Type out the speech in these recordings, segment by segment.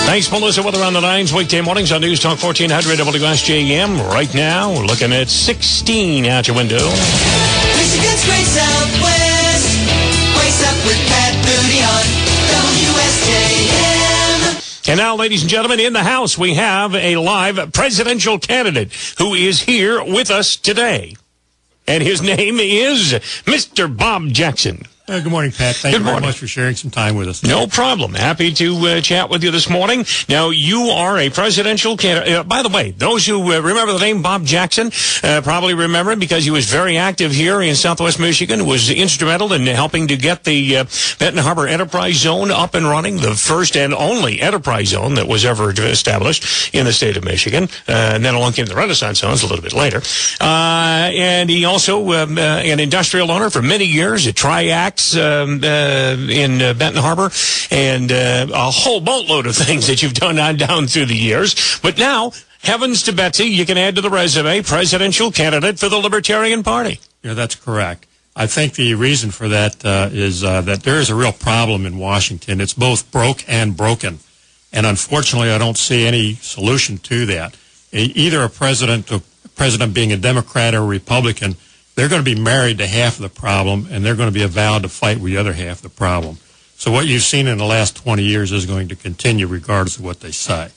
Thanks, Melissa. Weather on the lines, weekday mornings on News Talk 1400 WSJM. Right now, we're looking at 16 out your window. Michigan's Great Southwest. Waste up with Pat Moody on WSJM. And now, ladies and gentlemen, in the house, we have a live presidential candidate who is here with us today. And his name is Mr. Bob Jackson. Good morning, Pat. Thank you very much for sharing some time with us. No problem. Happy to chat with you this morning. Now, you are a presidential candidate. By the way, those who remember the name Bob Jackson probably remember him because he was very active here in Southwest Michigan, was instrumental in helping to get the Benton Harbor Enterprise Zone up and running, the first and only enterprise zone that was ever established in the state of Michigan. And then along came the Renaissance zones a little bit later. And he also an industrial owner for many years at Triac in Benton Harbor, and a whole boatload of things that you've done on down through the years. But now, heavens to Betsy, you can add to the resume, presidential candidate for the Libertarian Party. Yeah, that's correct. I think the reason for that is that there is a real problem in Washington. It's both broke and broken. And unfortunately, I don't see any solution to that. Either a president being a Democrat or a Republican, they're going to be married to half of the problem, and they're going to be avowed to fight with the other half of the problem. So what you've seen in the last 20 years is going to continue regardless of what they say.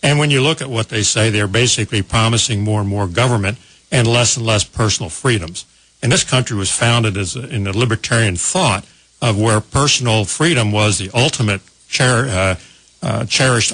And when you look at what they say, they're basically promising more and more government and less personal freedoms. And this country was founded in the libertarian thought of where personal freedom was the ultimate cherished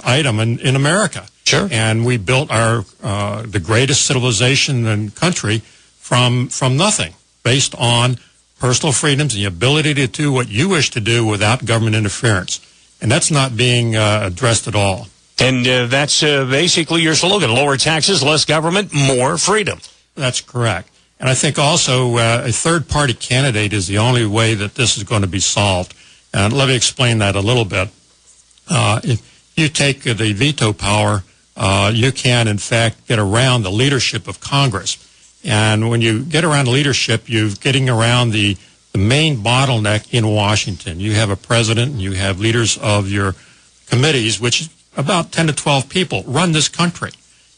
item in America. Sure. And we built the greatest civilization in the country from nothing, based on personal freedoms and the ability to do what you wish to do without government interference. And that's not being addressed at all. And that's basically your slogan, lower taxes, less government, more freedom. That's correct. And I think also a third-party candidate is the only way that this is going to be solved. And let me explain that a little bit. If you take the veto power, you can, in fact, get around the leadership of Congress. And when you get around leadership, you're getting around the main bottleneck in Washington. You have a president and you have leaders of your committees, which is about 10 to 12 people, run this country.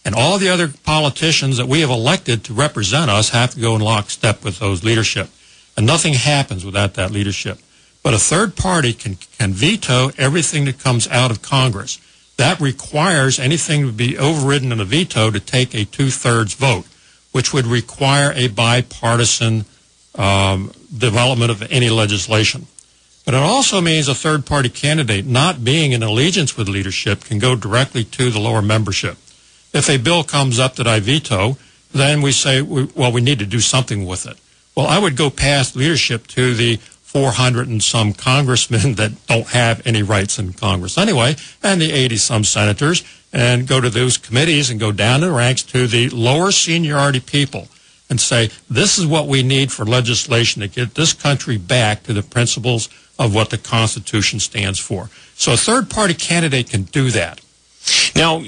And all the other politicians that we have elected to represent us have to go in lockstep with those leadership. And nothing happens without that leadership. But a third party can veto everything that comes out of Congress. That requires anything to be overridden in a veto to take a two-thirds vote, which would require a bipartisan development of any legislation. But it also means a third-party candidate not being in allegiance with leadership can go directly to the lower membership. If a bill comes up that I veto, then we say, well, we need to do something with it. Well, I would go past leadership to the 400 and some congressmen that don't have any rights in Congress anyway, and the 80-some senators, and go to those committees and go down the ranks to the lower seniority people and say, this is what we need for legislation to get this country back to the principles of what the Constitution stands for. So a third-party candidate can do that. Now,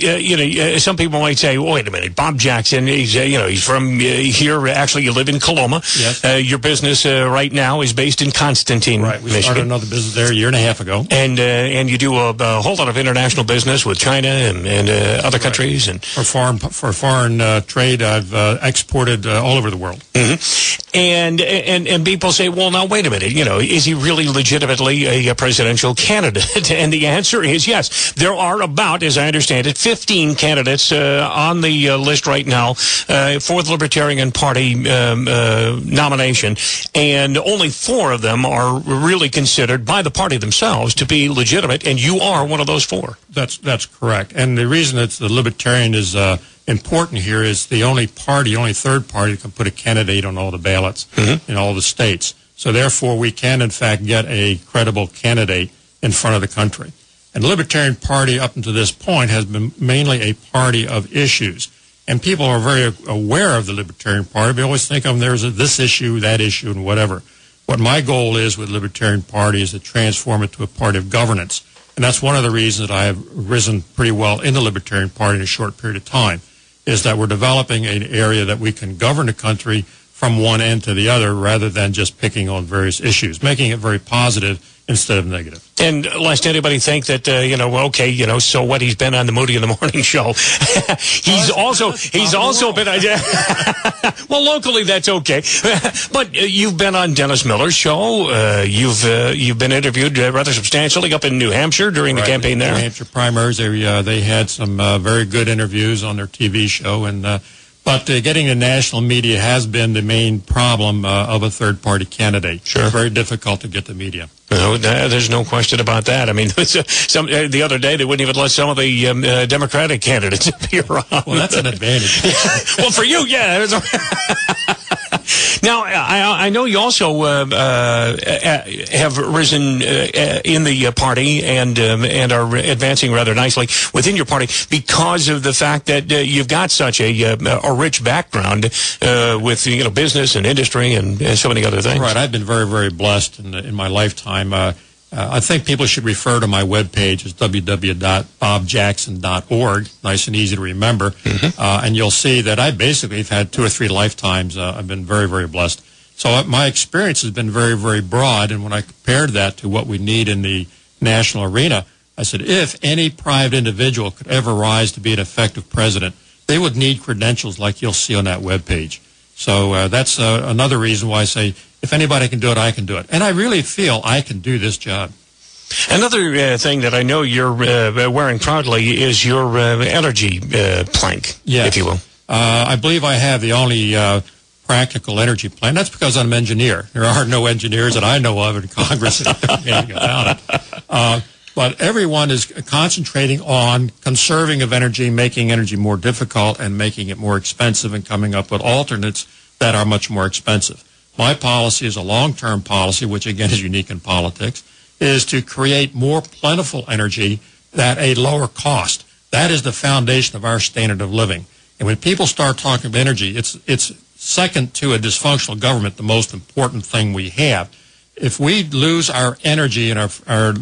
some people might say, well, wait a minute, Bob Jackson, he's from here. Actually, you live in Coloma. Yes. Your business right now is based in Constantine, right. We Michigan. Started another business there a year and a half ago. And you do a whole lot of international business with China and other countries. And For foreign trade, I've exported all over the world. Mm-hmm. And people say, well, now, wait a minute, is he really legitimately a presidential candidate? And the answer is yes. There are about, as I understand it, 15 candidates on the list right now for the Libertarian Party nomination, and only 4 of them are really considered by the party themselves to be legitimate, and you are one of those 4. That's correct. And the reason that the Libertarian is important here is the only third party that can put a candidate on all the ballots in all the states. So therefore, we can, in fact, get a credible candidate in front of the country. And the Libertarian Party, up until this point, has been mainly a party of issues. And people are very aware of the Libertarian Party. They always think of them, there's this issue, that issue, and whatever. What my goal is with the Libertarian Party is to transform it to a party of governance. And that's one of the reasons that I have risen pretty well in the Libertarian Party in a short period of time, is that we're developing an area that we can govern the country from one end to the other rather than just picking on various issues, making it very positive instead of negative. And lest anybody think that, so what, he's been on the Moody in the Morning show. he's also been on, well, locally that's okay. But you've been on Dennis Miller's show. You've been interviewed rather substantially up in New Hampshire during the campaign there. New Hampshire primaries, they had some very good interviews on their TV show, but getting the national media has been the main problem of a third-party candidate. Sure. It's very difficult to get the media. No, there's no question about that. I mean, the other day they wouldn't even let some of the Democratic candidates appear on. Well, that's an advantage. Well, for you, yeah. Now, I know you also have risen in the party and are advancing rather nicely within your party because of the fact that you've got such a rich background with business and industry and so many other things. Right. I've been very, very blessed in my lifetime. I think people should refer to my webpage. It's www.bobjackson.org. Nice and easy to remember. Mm-hmm. And you'll see that I basically have had 2 or 3 lifetimes. I've been very, very blessed. So my experience has been very, very broad. And when I compared that to what we need in the national arena, I said, if any private individual could ever rise to be an effective president, they would need credentials like you'll see on that webpage. So that's another reason why I say, if anybody can do it, I can do it. And I really feel I can do this job. Another thing that I know you're wearing proudly is your energy plank, if you will. I believe I have the only practical energy plan. That's because I'm an engineer. There are no engineers that I know of in Congress that know anything about it. But everyone is concentrating on conserving of energy, making energy more difficult, and making it more expensive, and coming up with alternates that are much more expensive. My policy is a long-term policy, which again is unique in politics, is to create more plentiful energy at a lower cost. That is the foundation of our standard of living. And when people start talking about energy, it's second to a dysfunctional government, the most important thing we have. If we lose our energy and our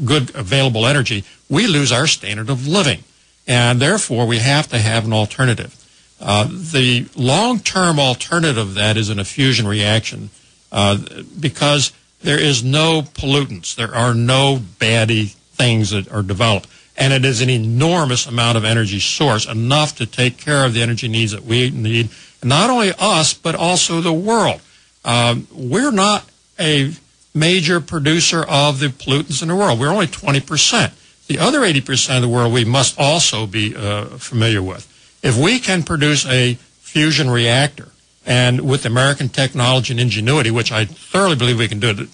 good available energy, we lose our standard of living. And therefore, we have to have an alternative. The long-term alternative of that is an fusion reaction because there is no pollutants. There are no baddie things that are developed. And it is an enormous amount of energy source, enough to take care of the energy needs that we need, not only us, but also the world. We're not a major producer of the pollutants in the world. We're only 20%. The other 80% of the world we must also be familiar with. If we can produce a fusion reactor, and with American technology and ingenuity, which I thoroughly believe we can do it,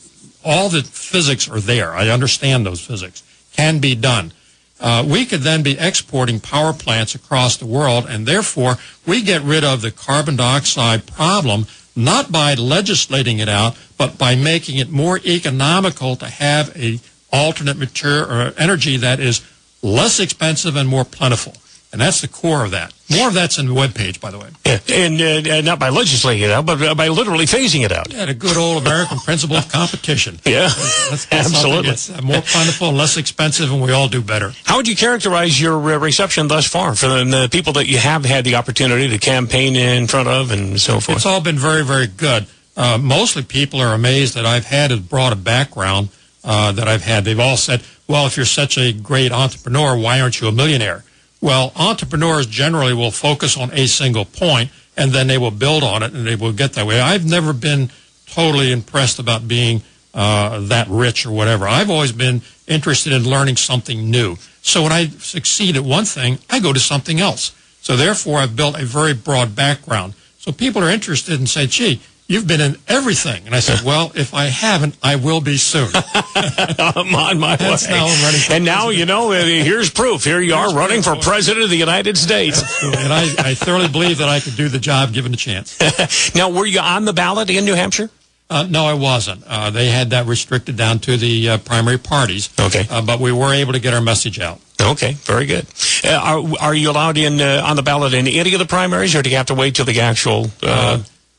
all the physics are there. I understand those physics. Can be done. We could then be exporting power plants across the world, and therefore we get rid of the carbon dioxide problem, not by legislating it out, but by making it more economical to have a alternate material or energy that is less expensive and more plentiful. And that's the core of that. More of that's in the webpage, by the way. Yeah, and not by legislating it out, but by literally phasing it out. Yeah, the good old American principle of competition. Yeah, let's get absolutely. That's more plentiful and less expensive, and we all do better. How would you characterize your reception thus far from the people that you have had the opportunity to campaign in front of and so forth? It's all been very, very good. Mostly people are amazed that I've had as broad a background that I've had. They've all said, well, if you're such a great entrepreneur, why aren't you a millionaire? Well, entrepreneurs generally will focus on a single point, and then they will build on it, and they will get that way. I've never been totally impressed about being that rich or whatever. I've always been interested in learning something new. So when I succeed at one thing, I go to something else. So therefore, I've built a very broad background. So people are interested and say, gee, you've been in everything. And I said, well, if I haven't, I will be soon. I'm on my way. Now I'm running for and now, here's proof. Here you are running for President of the United States. Absolutely. And I thoroughly believe that I could do the job given a chance. Now, were you on the ballot in New Hampshire? No, I wasn't. They had that restricted down to the primary parties. Okay. But we were able to get our message out. Okay, very good. Are you allowed in on the ballot in any of the primaries, or do you have to wait till the actual...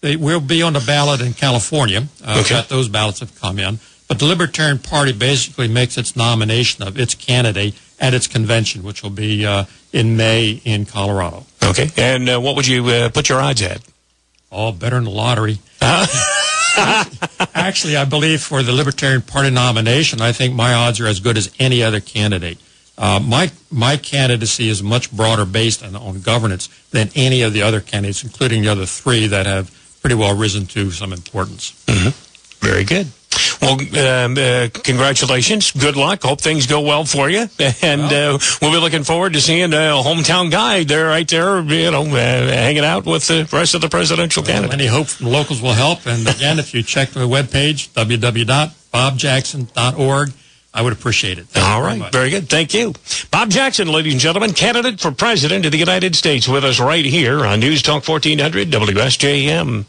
They will be on the ballot in California. Okay. Those ballots have come in. But the Libertarian Party basically makes its nomination of its candidate at its convention, which will be in May in Colorado. Okay. And what would you put your odds at? Oh, better than the lottery. Actually, I believe for the Libertarian Party nomination, I think my odds are as good as any other candidate. My candidacy is much broader based on governance than any of the other candidates, including the other three that have pretty well risen to some importance. Mm-hmm. Very good. Well, congratulations. Good luck. Hope things go well for you. And we'll be looking forward to seeing a hometown guy there, right there, hanging out with the rest of the presidential candidates. Any hope from locals will help. And again, if you check the webpage, www.bobjackson.org, I would appreciate it. All right. Very good. Thank you. Bob Jackson, ladies and gentlemen, candidate for president of the United States, with us right here on News Talk 1400 WSJM.